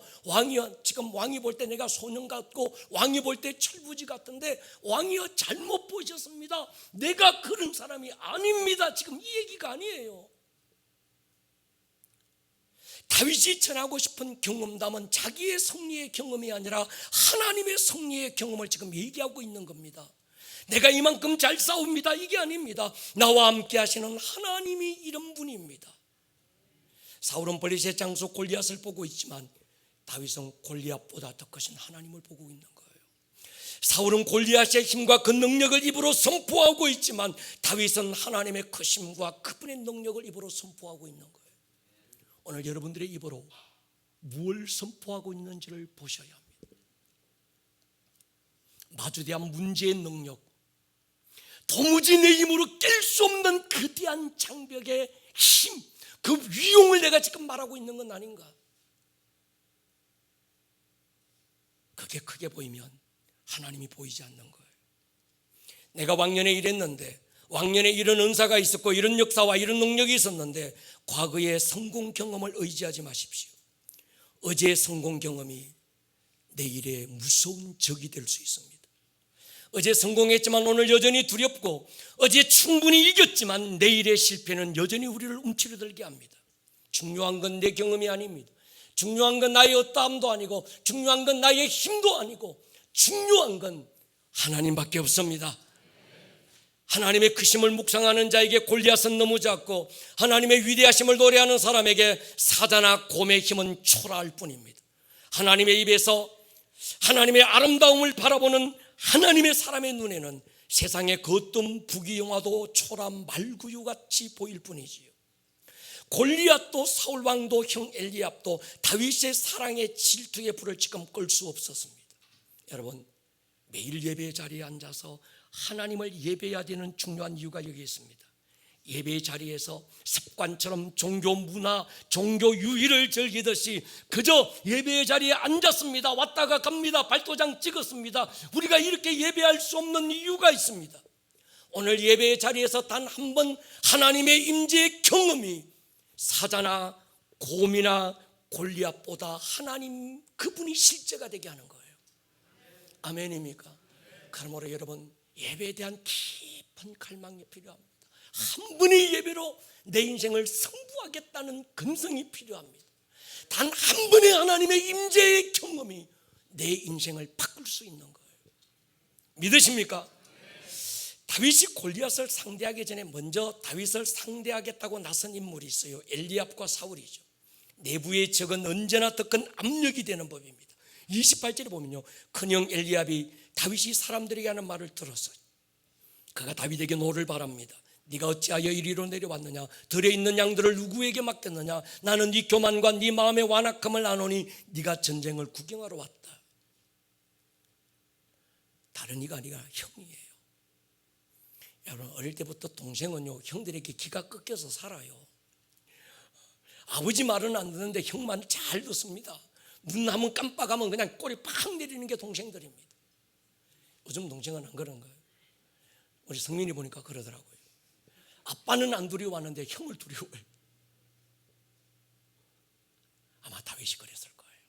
지금 왕이 볼 때 내가 소년 같고 왕이 볼 때 철부지 같은데 왕이여 잘못 보셨습니다, 내가 그런 사람이 아닙니다, 지금 이 얘기가 아니에요. 다윗이 전하고 싶은 경험담은 자기의 승리의 경험이 아니라 하나님의 승리의 경험을 지금 얘기하고 있는 겁니다. 내가 이만큼 잘 싸웁니다, 이게 아닙니다. 나와 함께 하시는 하나님이 이런 분입니다. 사울은 블레셋 장수 골리앗을 보고 있지만 다윗은 골리앗보다 더 크신 하나님을 보고 있는 거예요. 사울은 골리앗의 힘과 그 능력을 입으로 선포하고 있지만 다윗은 하나님의 크심과 그분의 능력을 입으로 선포하고 있는 거예요. 오늘 여러분들의 입으로 무엇을 선포하고 있는지를 보셔야 합니다. 마주대한 문제의 능력, 도무지 내 힘으로 깰 수 없는 거대한 장벽의 힘, 그 위용을 내가 지금 말하고 있는 건 아닌가? 그게 크게 보이면 하나님이 보이지 않는 거예요. 내가 왕년에 이랬는데, 왕년에 이런 은사가 있었고 이런 역사와 이런 능력이 있었는데 과거의 성공 경험을 의지하지 마십시오. 어제의 성공 경험이 내일의 무서운 적이 될 수 있습니다. 어제 성공했지만 오늘 여전히 두렵고 어제 충분히 이겼지만 내일의 실패는 여전히 우리를 움츠러들게 합니다. 중요한 건 내 경험이 아닙니다. 중요한 건 나의 어떠함도 아니고 중요한 건 나의 힘도 아니고 중요한 건 하나님밖에 없습니다. 하나님의 크심을 묵상하는 자에게 골리앗은 너무 작고 하나님의 위대하심을 노래하는 사람에게 사자나 곰의 힘은 초라할 뿐입니다. 하나님의 입에서 하나님의 아름다움을 바라보는 하나님의 사람의 눈에는 세상의 그 어떤 부귀영화도 초라한 말구유같이 보일 뿐이지요. 골리앗도 사울왕도 형 엘리압도 다윗의 사랑의 질투의 불을 지금 끌 수 없었습니다. 여러분, 매일 예배 자리에 앉아서 하나님을 예배해야 되는 중요한 이유가 여기 있습니다. 예배 자리에서 습관처럼 종교 문화, 종교 유희를 즐기듯이 그저 예배 자리에 앉았습니다, 왔다가 갑니다, 발도장 찍었습니다. 우리가 이렇게 예배할 수 없는 이유가 있습니다. 오늘 예배 자리에서 단 한 번 하나님의 임재의 경험이 사자나 곰이나 골리앗보다 하나님 그분이 실제가 되게 하는 거예요. 아멘입니까? 그러므로 여러분, 예배에 대한 깊은 갈망이 필요합니다. 한 번의 예배로 내 인생을 승부하겠다는 근성이 필요합니다. 단 한 번의 하나님의 임재의 경험이 내 인생을 바꿀 수 있는 거예요. 믿으십니까? 다윗이 골리앗을 상대하기 전에 먼저 다윗을 상대하겠다고 나선 인물이 있어요. 엘리압과 사울이죠. 내부의 적은 언제나 더 큰 압력이 되는 법입니다. 28절에 보면요, 큰형 엘리압이 다윗이 사람들에게 하는 말을 들었어요. 그가 다윗에게 노를 바랍니다. 네가 어찌하여 이리로 내려왔느냐? 들에 있는 양들을 누구에게 맡겼느냐? 나는 네 교만과 네 마음의 완악함을 아노니 네가 전쟁을 구경하러 왔다. 다른 이가 아니라 형이에요. 여러분, 어릴 때부터 동생은요, 형들에게 기가 꺾여서 살아요. 아버지 말은 안 듣는데 형 말 잘 듣습니다. 눈 한번 깜빡하면 그냥 꼬리 팍 내리는 게 동생들입니다. 요즘 동생은 안 그런 거예요. 우리 성민이 보니까 그러더라고요. 아빠는 안 두려워하는데 형을 두려워해요. 아마 다윗이 그랬을 거예요.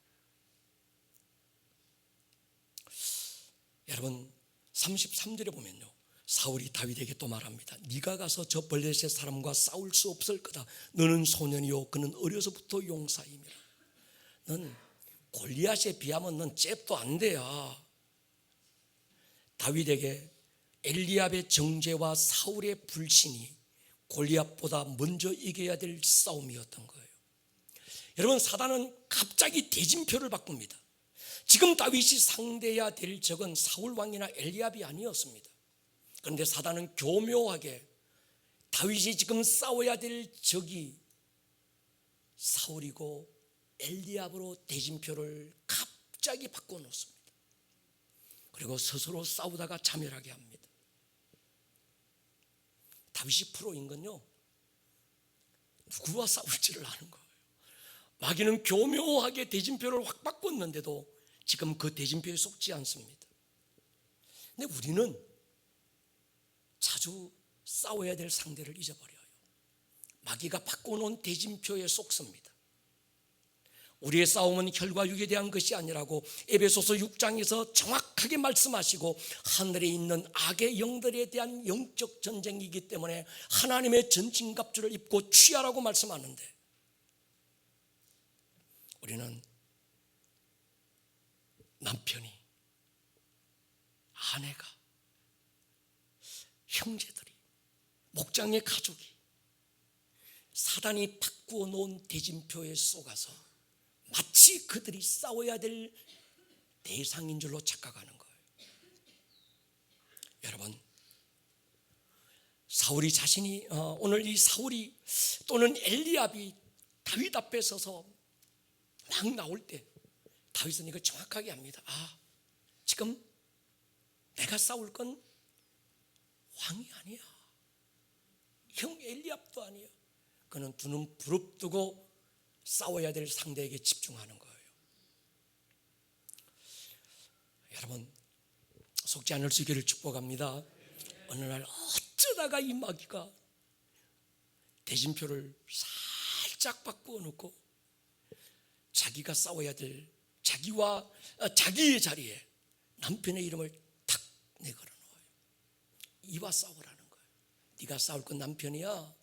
여러분, 33절에 보면요, 사울이 다윗에게 또 말합니다. 네가 가서 저 블레셋 사람과 싸울 수 없을 거다. 너는 소년이요 그는 어려서부터 용사임이라. 넌 골리앗에 비하면 넌 잽도 안 돼야. 다윗에게 엘리압의 정죄와 사울의 불신이 골리앗보다 먼저 이겨야 될 싸움이었던 거예요. 여러분, 사단은 갑자기 대진표를 바꿉니다. 지금 다윗이 상대해야 될 적은 사울 왕이나 엘리압이 아니었습니다. 그런데 사단은 교묘하게 다윗이 지금 싸워야 될 적이 사울이고 엘리압으로 대진표를 갑자기 바꿔놓습니다. 그리고 스스로 싸우다가 자멸하게 합니다. 다윗이 프로인 건요, 누구와 싸울지를 아는 거예요. 마귀는 교묘하게 대진표를 확 바꿨는데도 지금 그 대진표에 속지 않습니다. 근데 우리는 자주 싸워야 될 상대를 잊어버려요. 마귀가 바꿔놓은 대진표에 속습니다. 우리의 싸움은 혈과 육에 대한 것이 아니라고 에베소서 6장에서 정확하게 말씀하시고, 하늘에 있는 악의 영들에 대한 영적 전쟁이기 때문에 하나님의 전신갑주를 입고 취하라고 말씀하는데, 우리는 남편이, 아내가, 형제들이, 목장의 가족이 사단이 바꾸어 놓은 대진표에 속아서 마치 그들이 싸워야 될 대상인 줄로 착각하는 거예요. 여러분, 사울이 자신이 오늘 이 사울이 또는 엘리압이 다윗 앞에 서서 막 나올 때 다윗은 이걸 정확하게 합니다. 지금 내가 싸울 건 왕이 아니야, 형 엘리압도 아니야. 그는 두 눈 부릅뜨고 싸워야 될 상대에게 집중하는 거예요. 여러분, 속지 않을 수 있기를 축복합니다. 어느 날 어쩌다가 이 마귀가 대진표를 살짝 바꾸어 놓고 자기가 싸워야 될 자기와 자기의 자리에 남편의 이름을 탁 내걸어 놓아요. 이와 싸우라는 거예요. 네가 싸울 건 남편이야.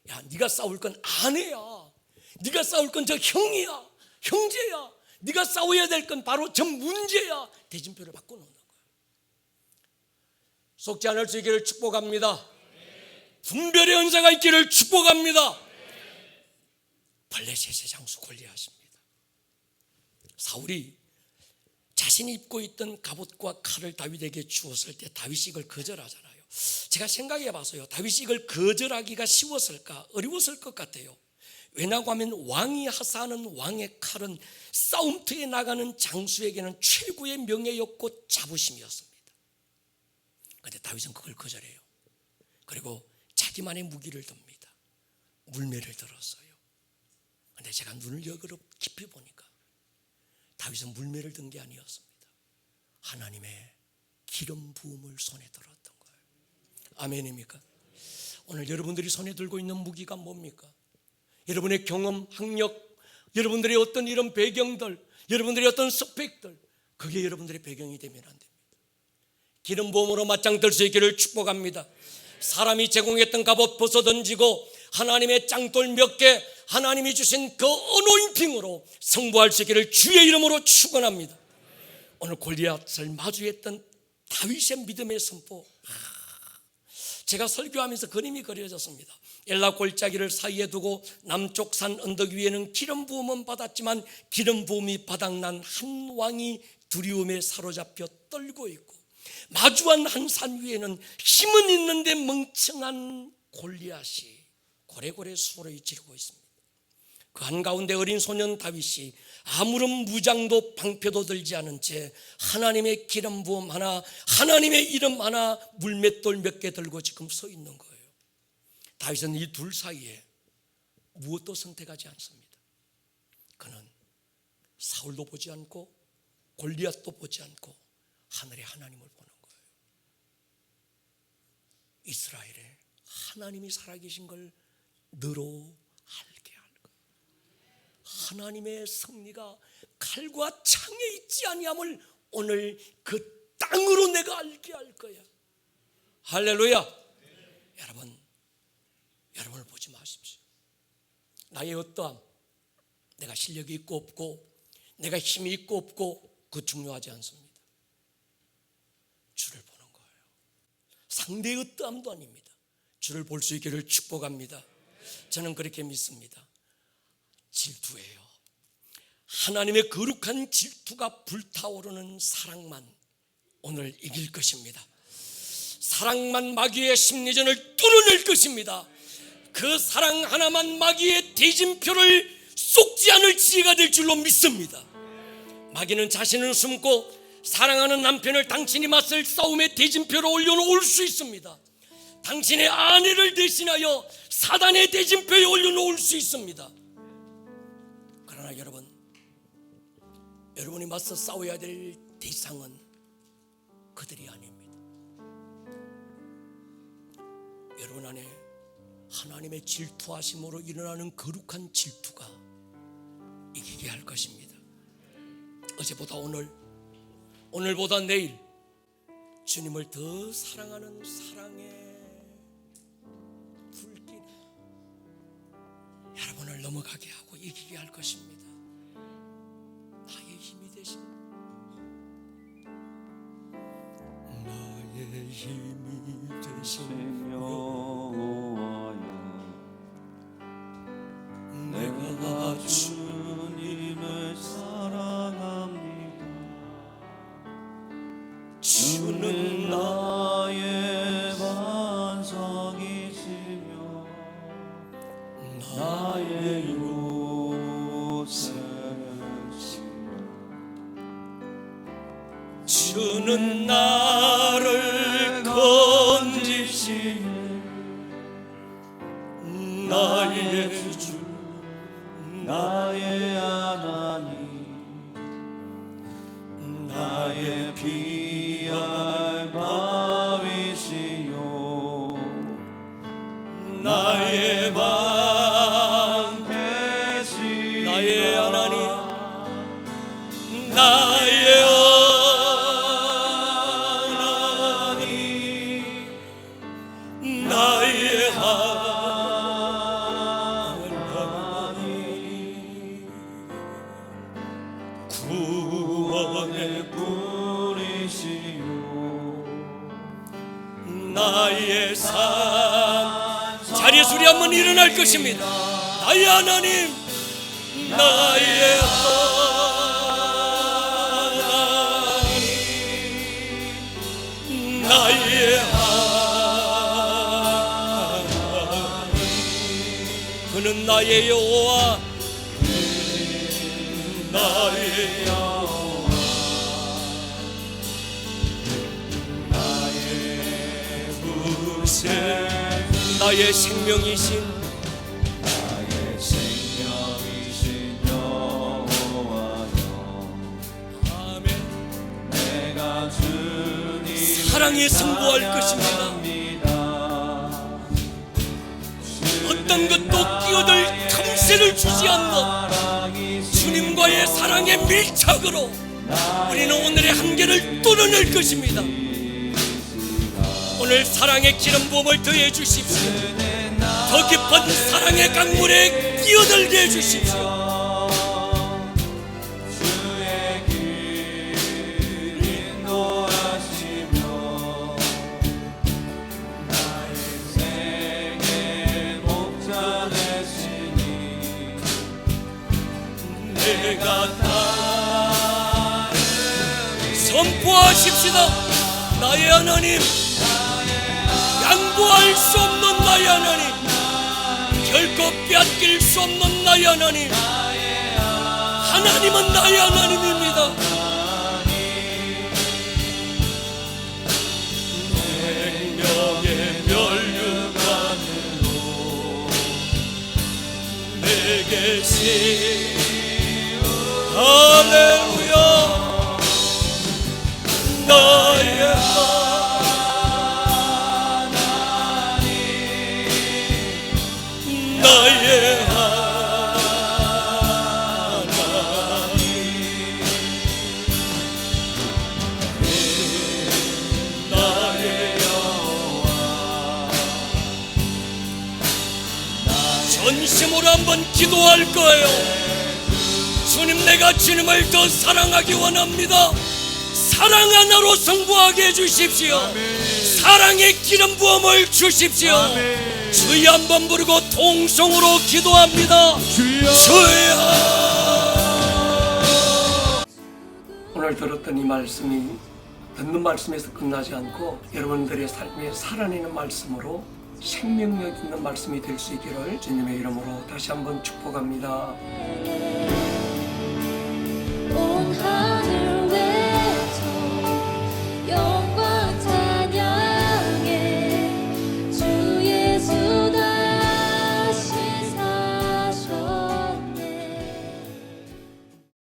야, 네가 싸울 건 아내야. 네가 싸울 건 저 형이야, 형제야. 네가 싸워야 될 건 바로 저 문제야. 대진표를 바꿔놓는 거예요. 속지 않을 수 있기를 축복합니다. 분별의 은사가 있기를 축복합니다. 블레셋의 장수 골리앗입니다. 사울이 자신이 입고 있던 갑옷과 칼을 다윗에게 주었을 때 다윗이 이걸 거절하잖아요. 제가 생각해 봐서요, 다윗이 이걸 거절하기가 쉬웠을까, 어려웠을 것 같아요. 왜냐고 하면 왕이 하사하는 왕의 칼은 싸움터에 나가는 장수에게는 최고의 명예였고 자부심이었습니다. 그런데 다윗은 그걸 거절해요. 그리고 자기만의 무기를 듭니다. 물매를 들었어요. 그런데 제가 눈을 여그러 깊이 보니까 다윗은 물매를 든 게 아니었습니다. 하나님의 기름 부음을 손에 들었던 거예요. 아멘입니까? 오늘 여러분들이 손에 들고 있는 무기가 뭡니까? 여러분의 경험, 학력, 여러분들의 어떤 이런 배경들, 여러분들의 어떤 스펙들, 그게 여러분들의 배경이 되면 안 됩니다. 기름 부음으로 맞짱 뜰 수 있기를 축복합니다. 사람이 제공했던 갑옷 벗어던지고 하나님의 짱돌 몇 개, 하나님이 주신 그 어노인팅으로 승부할 수 있기를 주의 이름으로 축원합니다. 오늘 골리앗을 마주했던 다윗의 믿음의 선포, 제가 설교하면서 그림이 그려졌습니다. 엘라 골짜기를 사이에 두고 남쪽 산 언덕 위에는 기름 부음은 받았지만 기름 부음이 바닥난 한 왕이 두려움에 사로잡혀 떨고 있고, 마주한 한 산 위에는 힘은 있는데 멍청한 골리앗이 고래고래 수월히 지르고 있습니다. 그 한가운데 어린 소년 다윗이 아무런 무장도 방패도 들지 않은 채 하나님의 기름 부음 하나, 하나님의 이름 하나, 물맷돌 몇 개 들고 지금 서 있는 거예요. 다윗은 이 둘 사이에 무엇도 선택하지 않습니다. 그는 사울도 보지 않고 골리앗도 보지 않고 하늘의 하나님을 보는 거예요. 이스라엘에 하나님이 살아계신 걸 너로 알게 할 거예요. 하나님의 승리가 칼과 창에 있지 아니함을 오늘 그 땅으로 내가 알게 할 거야. 할렐루야. 여러분을 보지 마십시오. 나의 어떠함, 내가 실력이 있고 없고, 내가 힘이 있고 없고, 그 중요하지 않습니다. 주를 상대의 어떠함도 아닙니다. 주를 볼 수 있기를 축복합니다. 저는 그렇게 믿습니다. 질투예요. 하나님의 거룩한 질투가 불타오르는 사랑만 오늘 이길 것입니다. 사랑만 마귀의 심리전을 뚫어낼 것입니다. 그 사랑 하나만 마귀의 대진표를 쏟지 않을 지혜가 될 줄로 믿습니다. 마귀는 자신을 숨고 사랑하는 남편을 당신이 맞설 싸움의 대진표로 올려놓을 수 있습니다. 당신의 아내를 대신하여 사단의 대진표에 올려놓을 수 있습니다. 그러나 여러분이 맞서 싸워야 될 대상은 그들이 아닙니다. 여러분 안에 하나님의 질투하심으로 일어나는 거룩한 질투가 이기게 할 것입니다. 어제보다 오늘보다 내일 주님을 더 사랑하는 사랑의 불길이 여러분을 넘어가게 하고 이기게 할 것입니다. 나의 힘이 되신, 나의 힘이 되신 여호와여, 내가 주님을 사랑합니다. 주는 나의 반석이시며 나의 요새시며, 주는 나를 건지시며 나의 주, 나의 하나님, 나의 피할 바위시요, 나의 방패시라. 나의 하나님, 나의 하나님, 나의 하나님, 구원의 뿌리시요, 나의 삶. 자리에서 우리 한번 일어날 것입니다. 나의 하나님, 나의 하나님, 나의 하나님, 그는 나의 여호와, 나의 여호와, 나의 구세, 나의 생명이신, 나의 생명이신 여호와여, 아멘. 내가 주님 사랑에 승부할 것입니다. 어떤 것도 끼어들 틈새를 주지 않는 주님과의 사랑의 밀착으로 우리는 오늘의 한계를 뚫어낼 것입니다. 오늘 사랑의 기름 부음을 더해 주십시오. 더 깊은 사랑의 강물에 끼어들게 해 주십시오. 주의 길 인도하시며 나의 생의 목자 되시니 내가 선포하십시다. 나의 하나님, 양보할 수 없는 나의 하나님, 결코 빼앗길 수 없는 나의 하나님, 하나님은 나의 하나님입니다. 생명의 멸류관으로 내게 시 할렐루야. 나의 하나님, 나의 하나님, 나의 여호와, 전심으로 한번 기도할 거예요. 주님, 내가 주님을 더 사랑하기 원합니다. 사랑 하나로 승부하게 해주십시오. 사랑의 기름 부음을 주십시오. 주여 한번 부르고 통성으로 기도합니다. 주여. 오늘 들었던 이 말씀이 듣는 말씀에서 끝나지 않고 여러분들의 삶에 살아내는 말씀으로 생명력 있는 말씀이 될 수 있기를 주님의 이름으로 다시 한번 축복합니다. 온 하늘